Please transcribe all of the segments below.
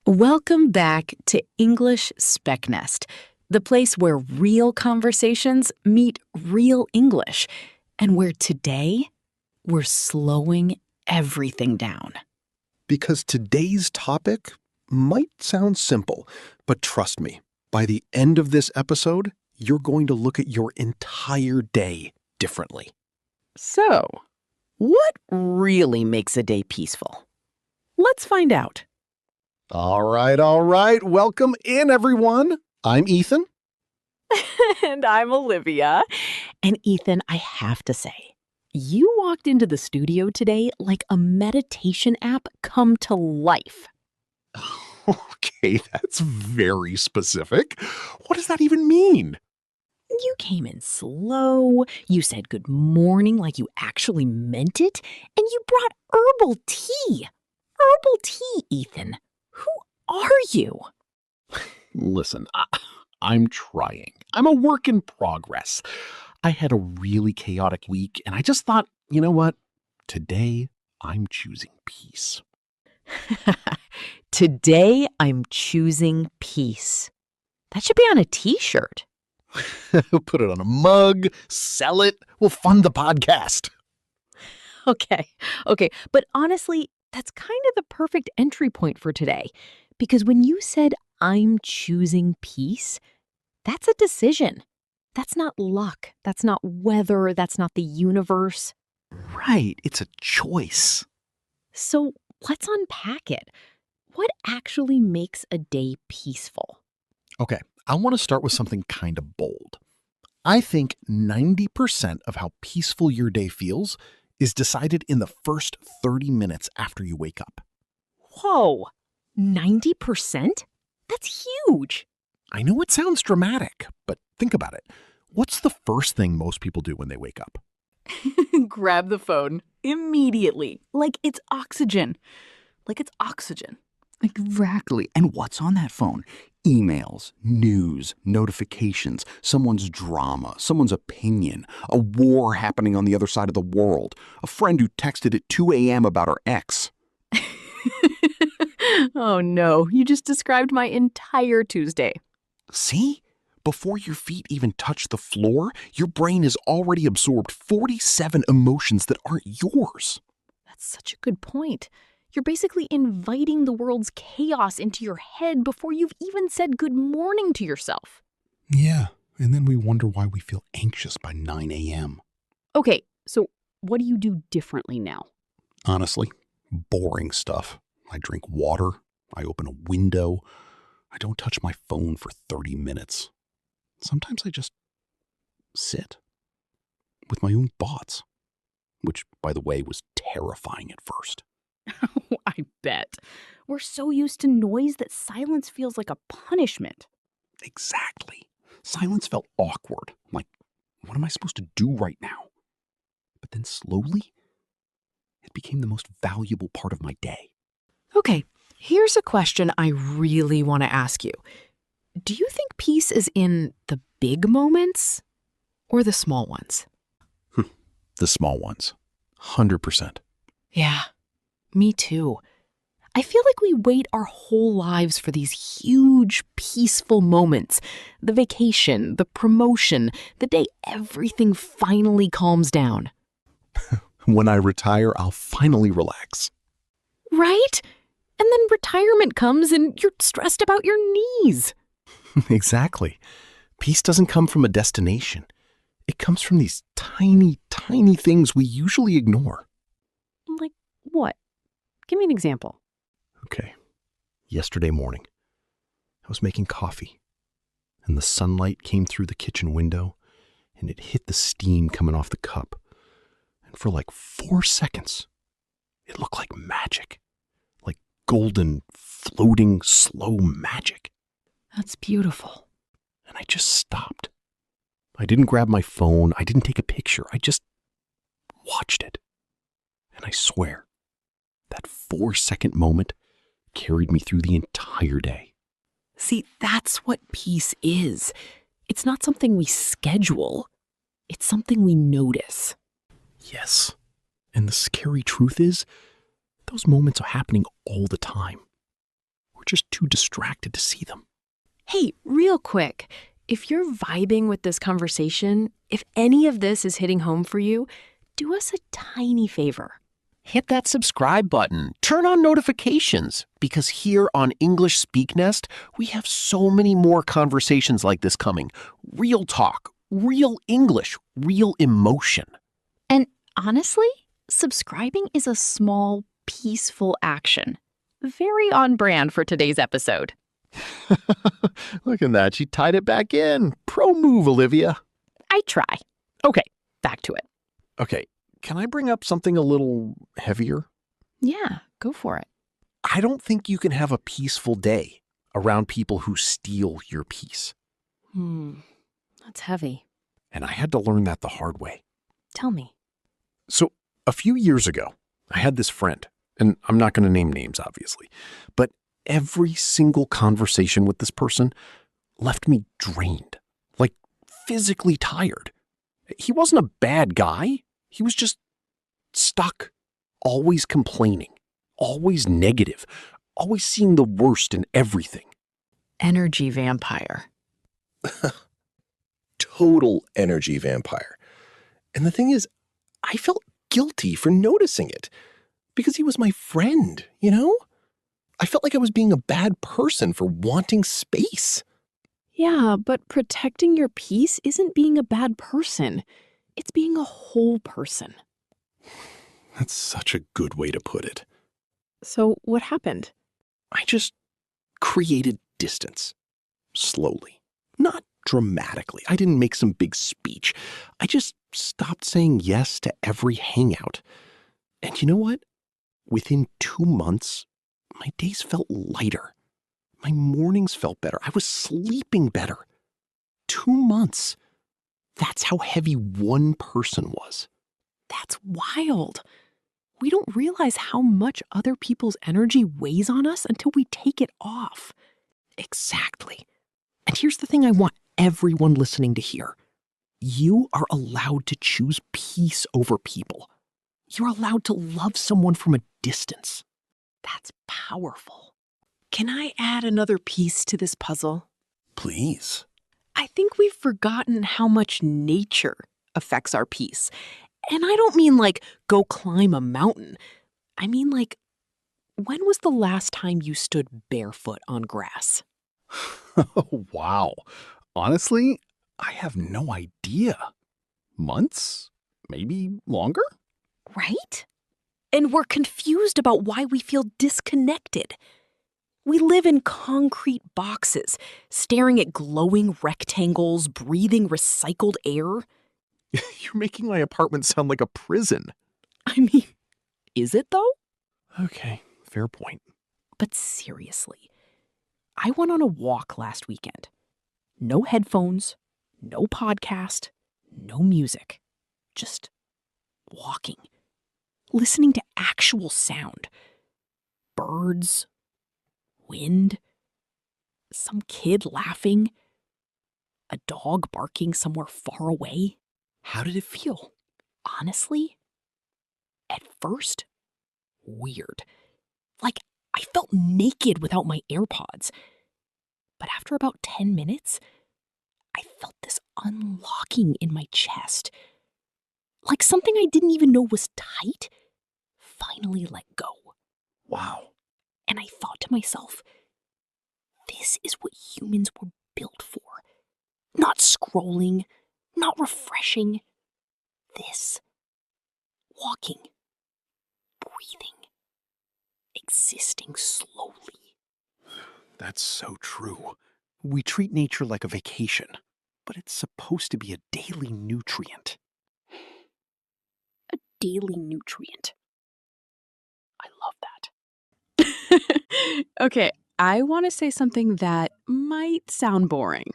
Welcome back to English SpekNest, the place where real conversations meet real English, and where today we're slowing everything down. Because today's topic might sound simple, but trust me, by the end of this episode, you're going to look at your entire day differently. So, what really makes a day peaceful? Let's find out. All right. Welcome in, everyone. I'm Ethan. And I'm Olivia. And Ethan, I have to say, you walked into the studio today like a meditation app come to life. Okay, that's very specific. What does that even mean? You came in slow, you said good morning like you actually meant it, and you brought herbal tea. Herbal tea, Ethan. Who are you? Listen, I'm trying. I'm a work in progress. I had a really chaotic week, and I just thought, you know what? Today, I'm choosing peace. Today, I'm choosing peace. That should be on a t-shirt. Put it on a mug, sell it. We'll fund the podcast. Okay. But honestly, that's kind of the perfect entry point for today. Because when you said, I'm choosing peace, that's a decision. That's not luck. That's not weather. That's not the universe. Right. It's a choice. So let's unpack it. What actually makes a day peaceful? Okay. I want to start with something kind of bold. I think 90% of how peaceful your day feels is decided in the first 30 minutes after you wake up. Whoa, 90%? That's huge. I know it sounds dramatic, but think about it. What's the first thing most people do when they wake up? Grab the phone immediately, like it's oxygen. Exactly. And what's on that phone? Emails, news, notifications, someone's drama, someone's opinion, a war happening on the other side of the world, a friend who texted at 2 a.m. about her ex. Oh no, you just described my entire Tuesday. See? Before your feet even touch the floor, your brain has already absorbed 47 emotions that aren't yours. That's such a good point. You're basically inviting the world's chaos into your head before you've even said good morning to yourself. Yeah, and then we wonder why we feel anxious by 9 a.m. Okay, so what do you do differently now? Honestly, boring stuff. I drink water. I open a window. I don't touch my phone for 30 minutes. Sometimes I just sit with my own thoughts, which, by the way, was terrifying at first. I bet. We're so used to noise that silence feels like a punishment. Exactly. Silence felt awkward. Like, what am I supposed to do right now? But then slowly, it became the most valuable part of my day. Okay, here's a question I really want to ask you. Do you think peace is in the big moments or the small ones? The small ones. 100%. Yeah, me too. I feel like we wait our whole lives for these huge, peaceful moments. The vacation, the promotion, the day everything finally calms down. When I retire, I'll finally relax. Right? And then retirement comes and you're stressed about your knees. Exactly. Peace doesn't come from a destination. It comes from these tiny, tiny things we usually ignore. Like what? Give me an example. Okay. Yesterday morning, I was making coffee, and the sunlight came through the kitchen window, and it hit the steam coming off the cup. And for like 4 seconds, it looked like magic. Like golden, floating, slow magic. That's beautiful. And I just stopped. I didn't grab my phone. I didn't take a picture. I just watched it. And I swear, that 4-second moment carried me through the entire day. See, that's what peace is. It's not something we schedule. It's something we notice. Yes. And the scary truth is, those moments are happening all the time. We're just too distracted to see them. Hey, real quick, if you're vibing with this conversation, if any of this is hitting home for you, do us a tiny favor. Hit that subscribe button. Turn on notifications, because here on English SpekNest, we have so many more conversations like this coming. Real talk, real English, real emotion. And honestly, subscribing is a small, peaceful action. Very on brand for today's episode. Look at that. She tied it back in. Pro move, Olivia. I try. Okay, back to it. Okay, can I bring up something a little heavier? Yeah, go for it. I don't think you can have a peaceful day around people who steal your peace. That's heavy. And I had to learn that the hard way. Tell me. So a few years ago, I had this friend, and I'm not going to name names, obviously, but every single conversation with this person left me drained, like physically tired. He wasn't a bad guy. He was just stuck, always complaining, always negative, always seeing the worst in everything. Energy vampire. Total energy vampire. And the thing is, I felt guilty for noticing it because he was my friend, you know? I felt like I was being a bad person for wanting space. Yeah, but protecting your peace isn't being a bad person. It's being a whole person. That's such a good way to put it. So what happened? I just created distance. Slowly. Not dramatically. I didn't make some big speech. I just stopped saying yes to every hangout. And you know what? Within 2 months, my days felt lighter. My mornings felt better. I was sleeping better. 2 months. That's how heavy one person was. That's wild. We don't realize how much other people's energy weighs on us until we take it off. Exactly. And here's the thing I want everyone listening to hear. You are allowed to choose peace over people. You're allowed to love someone from a distance. That's powerful. Can I add another piece to this puzzle? Please. I think we've forgotten how much nature affects our peace. And I don't mean like go climb a mountain. I mean like, when was the last time you stood barefoot on grass? Oh, wow. Honestly, I have no idea. Months? Maybe longer? Right? And we're confused about why we feel disconnected. We live in concrete boxes, staring at glowing rectangles, breathing recycled air. You're making my apartment sound like a prison. I mean, is it though? Okay, fair point. But seriously, I went on a walk last weekend. No headphones, no podcast, no music. Just walking. Listening to actual sound. Birds, wind, some kid laughing, a dog barking somewhere far away. How did it feel? Honestly, at first, weird. Like I felt naked without my AirPods. But after about 10 minutes, I felt this unlocking in my chest. Like something I didn't even know was tight finally let go. Wow. And I thought to myself, this is what humans were built for. Not scrolling, not refreshing. This. Walking. Breathing. Existing slowly. That's so true. We treat nature like a vacation, but it's supposed to be a daily nutrient. A daily nutrient. I love that. Okay, I want to say something that might sound boring.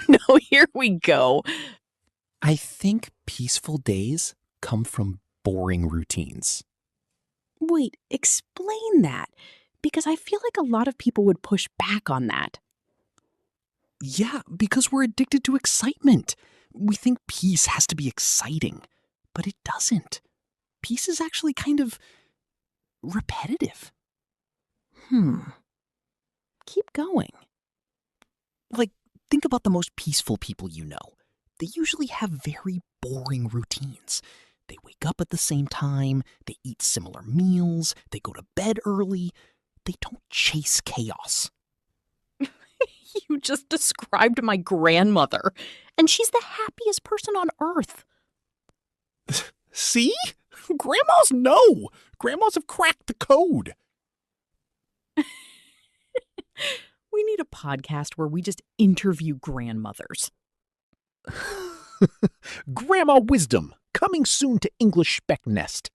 No, here we go. I think peaceful days come from boring routines. Wait, explain that. Because I feel like a lot of people would push back on that. Yeah, because we're addicted to excitement. We think peace has to be exciting, but it doesn't. Peace is actually kind of repetitive. Keep going. Like, think about the most peaceful people you know. They usually have very boring routines. They wake up at the same time, they eat similar meals, they go to bed early. They don't chase chaos. You just described my grandmother, and she's the happiest person on earth. See? Grandmas know. Grandmas have cracked the code. We need a podcast where we just interview grandmothers. Grandma wisdom, coming soon to English SpekNest.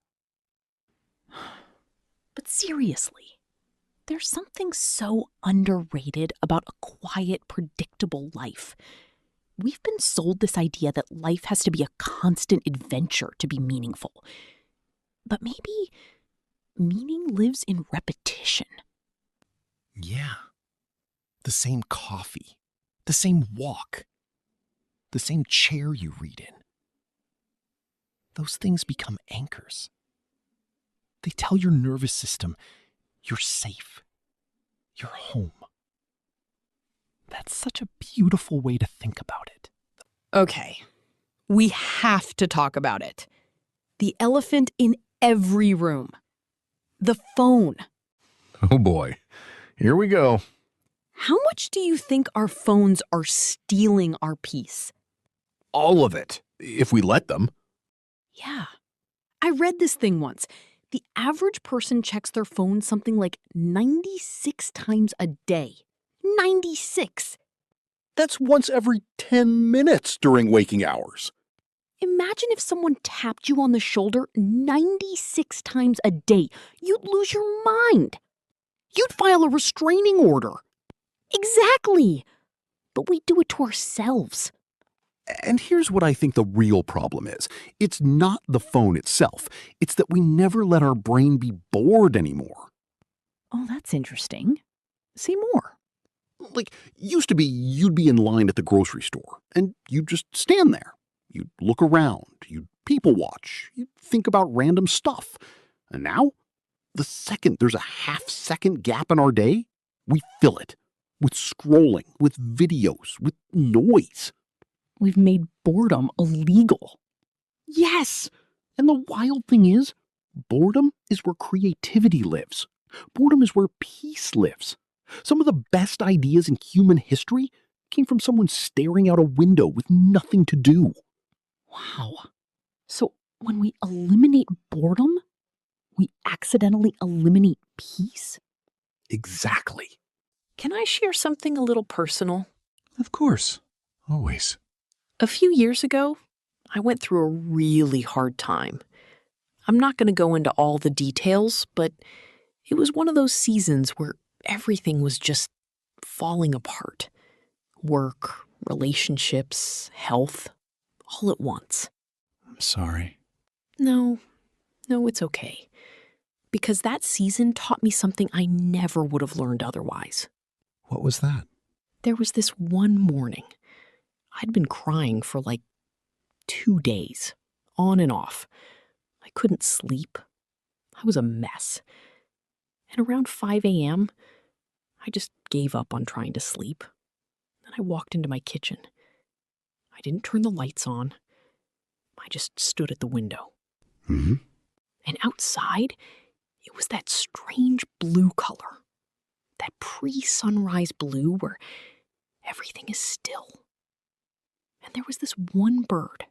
But seriously, there's something so underrated about a quiet, predictable life. We've been sold this idea that life has to be a constant adventure to be meaningful. But maybe meaning lives in repetition. Yeah. The same coffee, the same walk, the same chair you read in. Those things become anchors. They tell your nervous system you're safe, you're home. That's such a beautiful way to think about it. Okay, we have to talk about it. The elephant in every room. The phone. Oh boy, here we go. How much do you think our phones are stealing our peace? All of it, if we let them. Yeah. I read this thing once. The average person checks their phone something like 96 times a day. 96! That's once every 10 minutes during waking hours. Imagine if someone tapped you on the shoulder 96 times a day. You'd lose your mind. You'd file a restraining order. Exactly. But we do it to ourselves. And here's what I think the real problem is. It's not the phone itself. It's that we never let our brain be bored anymore. Oh, that's interesting. Say more. Like, used to be you'd be in line at the grocery store, and you'd just stand there. You'd look around, you'd people watch, you'd think about random stuff. And now, the second there's a half-second gap in our day, we fill it with scrolling, with videos, with noise. We've made boredom illegal. Yes! And the wild thing is, boredom is where creativity lives. Boredom is where peace lives. Some of the best ideas in human history came from someone staring out a window with nothing to do. Wow. So when we eliminate boredom, we accidentally eliminate peace? Exactly. Can I share something a little personal? Of course. Always. A few years ago, I went through a really hard time. I'm not going to go into all the details, but it was one of those seasons where everything was just falling apart. Work, relationships, health, all at once. I'm sorry. No, it's okay. Because that season taught me something I never would have learned otherwise. What was that? There was this one morning. I'd been crying for like 2 days, on and off. I couldn't sleep. I was a mess. And around 5 a.m., I just gave up on trying to sleep. And I walked into my kitchen. I didn't turn the lights on. I just stood at the window. Mm-hmm. And outside, it was that strange blue color. That pre-sunrise blue where everything is still. And there was this one bird,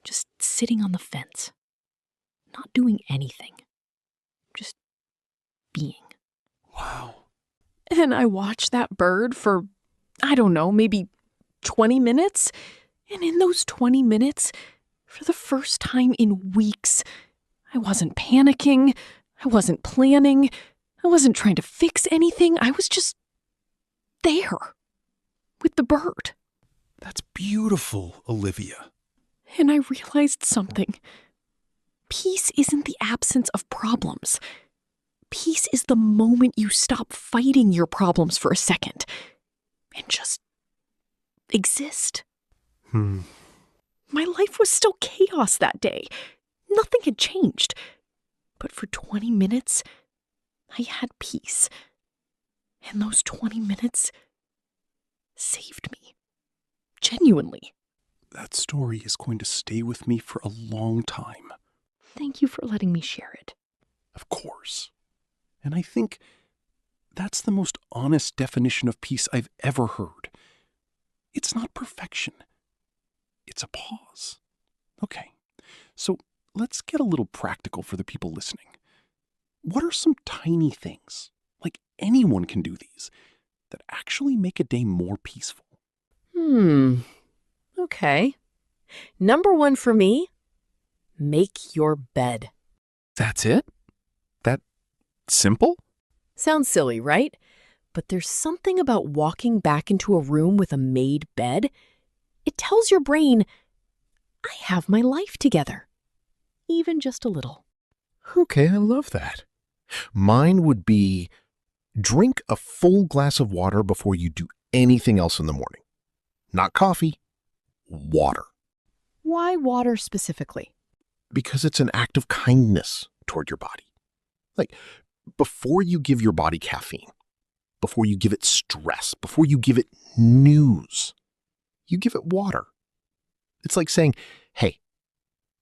just sitting on the fence, not doing anything, just being. Wow. And I watched that bird for, I don't know, maybe 20 minutes. And in those 20 minutes, for the first time in weeks, I wasn't panicking, I wasn't planning, I wasn't trying to fix anything. I was just there with the bird. That's beautiful, Olivia. And I realized something. Peace isn't the absence of problems. Peace is the moment you stop fighting your problems for a second and just exist. My life was still chaos that day. Nothing had changed. But for 20 minutes, I had peace. And those 20 minutes saved me. Genuinely. That story is going to stay with me for a long time. Thank you for letting me share it. Of course. And I think that's the most honest definition of peace I've ever heard. It's not perfection. It's a pause. Okay, so let's get a little practical for the people listening. What are some tiny things, like anyone can do these, that actually make a day more peaceful? Okay. Number 1 for me, make your bed. That's it? That simple? Sounds silly, right? But there's something about walking back into a room with a made bed. It tells your brain, I have my life together. Even just a little. Okay, I love that. Mine would be drink a full glass of water before you do anything else in the morning. Not coffee, water. Why water specifically? Because it's an act of kindness toward your body. Like, before you give your body caffeine, before you give it stress, before you give it news, you give it water. It's like saying, hey,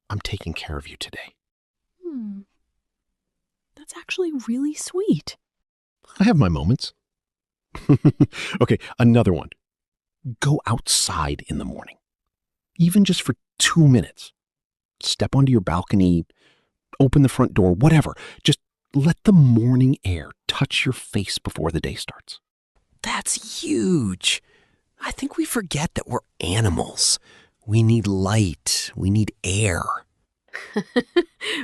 I'm taking care of you today. That's actually really sweet. I have my moments. Okay, another one. Go outside in the morning, even just for 2 minutes. Step onto your balcony, open the front door, whatever. Just let the morning air touch your face before the day starts. That's huge. I think we forget that we're animals. We need light. We need air.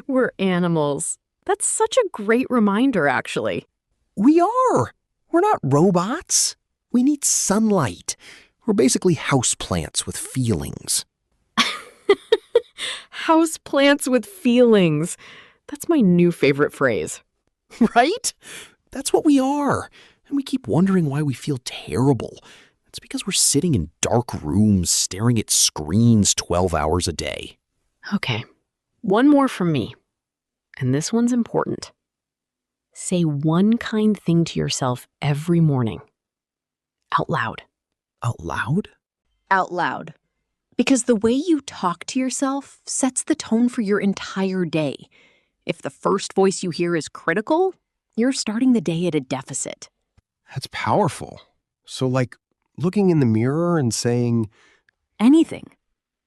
We're animals. That's such a great reminder, actually. We are. We're not robots. We need sunlight. We're basically houseplants with feelings. House plants with feelings. That's my new favorite phrase. Right? That's what we are. And we keep wondering why we feel terrible. It's because we're sitting in dark rooms staring at screens 12 hours a day. Okay, one more from me. And this one's important. Say one kind thing to yourself every morning. Out loud. Out loud? Out loud. Because the way you talk to yourself sets the tone for your entire day. If the first voice you hear is critical, you're starting the day at a deficit. That's powerful. So, like, looking in the mirror and saying, Anything.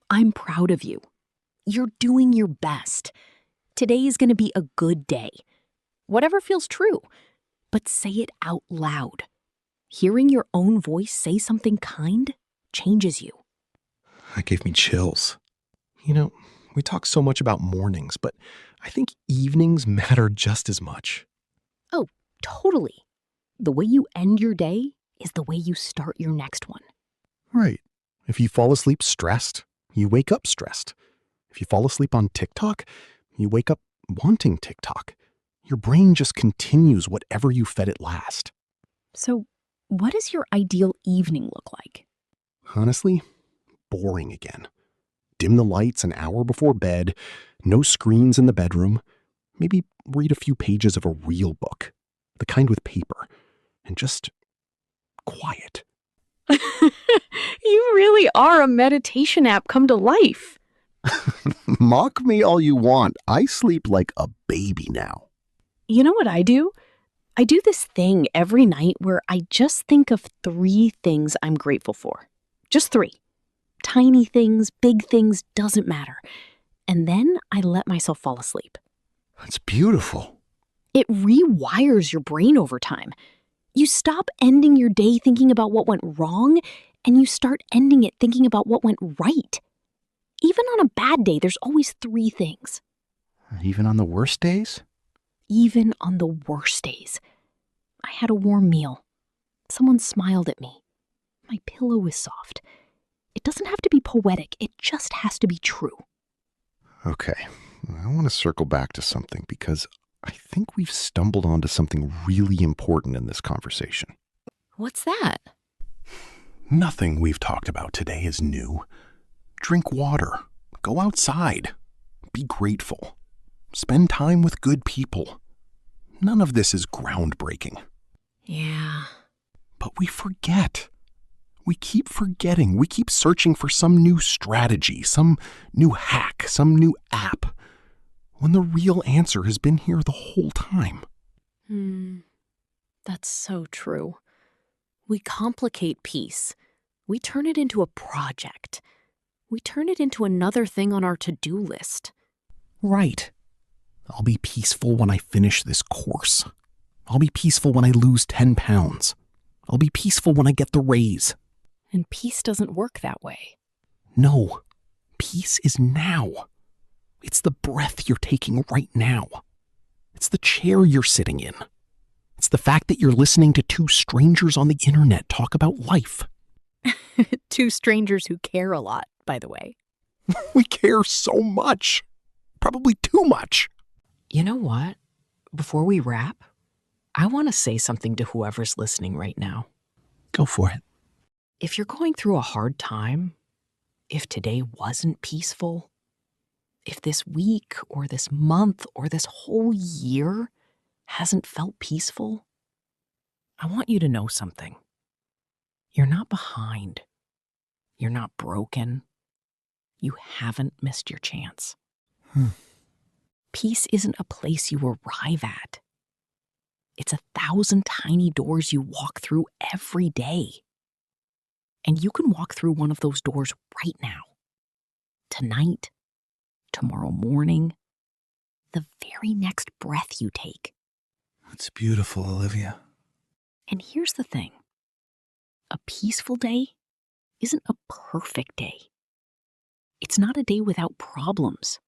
I'm proud of you. You're doing your best. Today is going to be a good day. Whatever feels true, but say it out loud. Hearing your own voice say something kind changes you. that gave me chills. You know, we talk so much about mornings, but I think evenings matter just as much. Oh, totally. The way you end your day is the way you start your next one. Right. If you fall asleep stressed, you wake up stressed. If you fall asleep on TikTok, you wake up wanting TikTok. Your brain just continues whatever you fed it last. So, what does your ideal evening look like? Honestly, boring again. Dim the lights an hour before bed, no screens in the bedroom, maybe read a few pages of a real book, the kind with paper, and just quiet. You really are a meditation app come to life. Mock me all you want. I sleep like a baby now. You know what I do? I do this thing every night where I just think of 3 things I'm grateful for. Just 3. Tiny things, big things, doesn't matter. And then I let myself fall asleep. That's beautiful. It rewires your brain over time. You stop ending your day thinking about what went wrong, and you start ending it thinking about what went right. Even on a bad day, there's always 3 things. Even on the worst days? Even on the worst days. I had a warm meal. Someone smiled at me. My pillow is soft. It doesn't have to be poetic. It just has to be true. Okay, I want to circle back to something because I think we've stumbled onto something really important in this conversation. What's that? Nothing we've talked about today is new. Drink water. Go outside. Be grateful. Spend time with good people. None of this is groundbreaking. Yeah. But we forget. We keep forgetting. We keep searching for some new strategy, some new hack, some new app, when the real answer has been here the whole time. That's so true. We complicate peace. We turn it into a project. We turn it into another thing on our to-do list. Right. I'll be peaceful when I finish this course. I'll be peaceful when I lose 10 pounds. I'll be peaceful when I get the raise. And peace doesn't work that way. No, peace is now. It's the breath you're taking right now. It's the chair you're sitting in. It's the fact that you're listening to two strangers on the internet talk about life. Two strangers who care a lot, by the way. We care so much. Probably too much. You know what? Before we wrap, I want to say something to whoever's listening right now. Go for it. If you're going through a hard time, if today wasn't peaceful, if this week or this month or this whole year hasn't felt peaceful, I want you to know something. You're not behind. You're not broken. You haven't missed your chance. Peace isn't a place you arrive at. It's 1,000 tiny doors you walk through every day. And you can walk through one of those doors right now. Tonight, tomorrow morning, the very next breath you take. That's beautiful, Olivia. And here's the thing. A peaceful day isn't a perfect day. It's not a day without problems.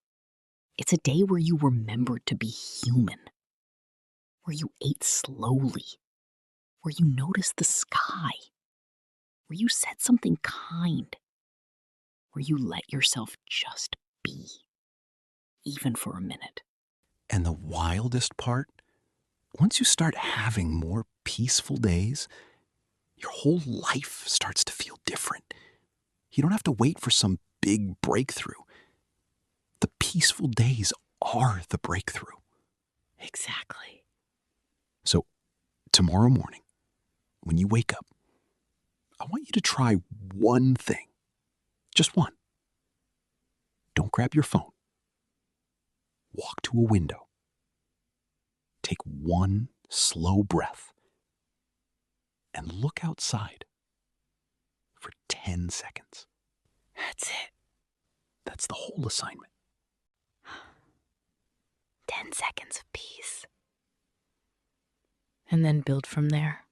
It's a day where you remembered to be human, where you ate slowly, where you noticed the sky, where you said something kind, where you let yourself just be, even for a minute. And the wildest part, once you start having more peaceful days, your whole life starts to feel different. You don't have to wait for some big breakthrough. The peaceful days are the breakthrough. Exactly. So, tomorrow morning, when you wake up, I want you to try one thing. Just one. Don't grab your phone. Walk to a window. Take one slow breath and look outside for 10 seconds. That's it. That's the whole assignment. 10 seconds of peace. And then build from there.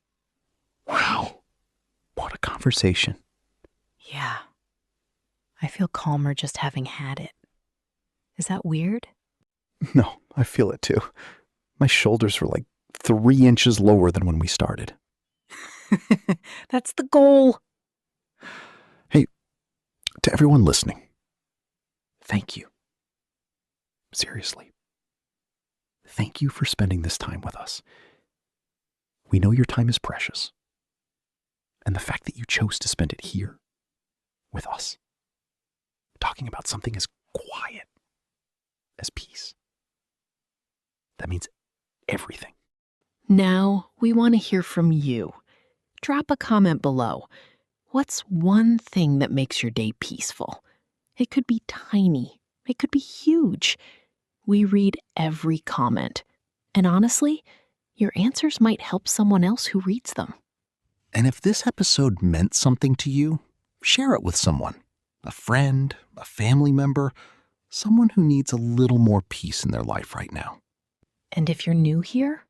Wow. What a conversation. Yeah. I feel calmer just having had it. Is that weird? No, I feel it too. My shoulders were like 3 inches lower than when we started. That's the goal. Hey, to everyone listening, thank you. Seriously. Thank you for spending this time with us. We know your time is precious. And the fact that you chose to spend it here with us, talking about something as quiet as peace, that means everything. Now we want to hear from you. Drop a comment below. What's one thing that makes your day peaceful? It could be tiny. It could be huge. We read every comment. And honestly, your answers might help someone else who reads them. And if this episode meant something to you, share it with someone. A friend, a family member, someone who needs a little more peace in their life right now. And if you're new here,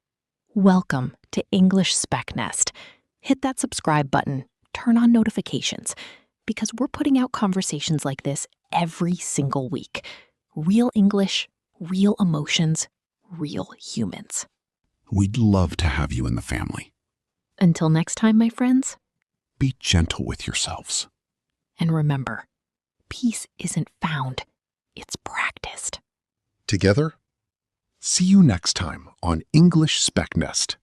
welcome to English SpekNest. Hit that subscribe button, turn on notifications, because we're putting out conversations like this every single week. Real English, real emotions, real humans. We'd love to have you in the family. Until next time, my friends, Be gentle with yourselves. and remember, peace isn't found, it's practiced. Together, see you next time on English SpekNest.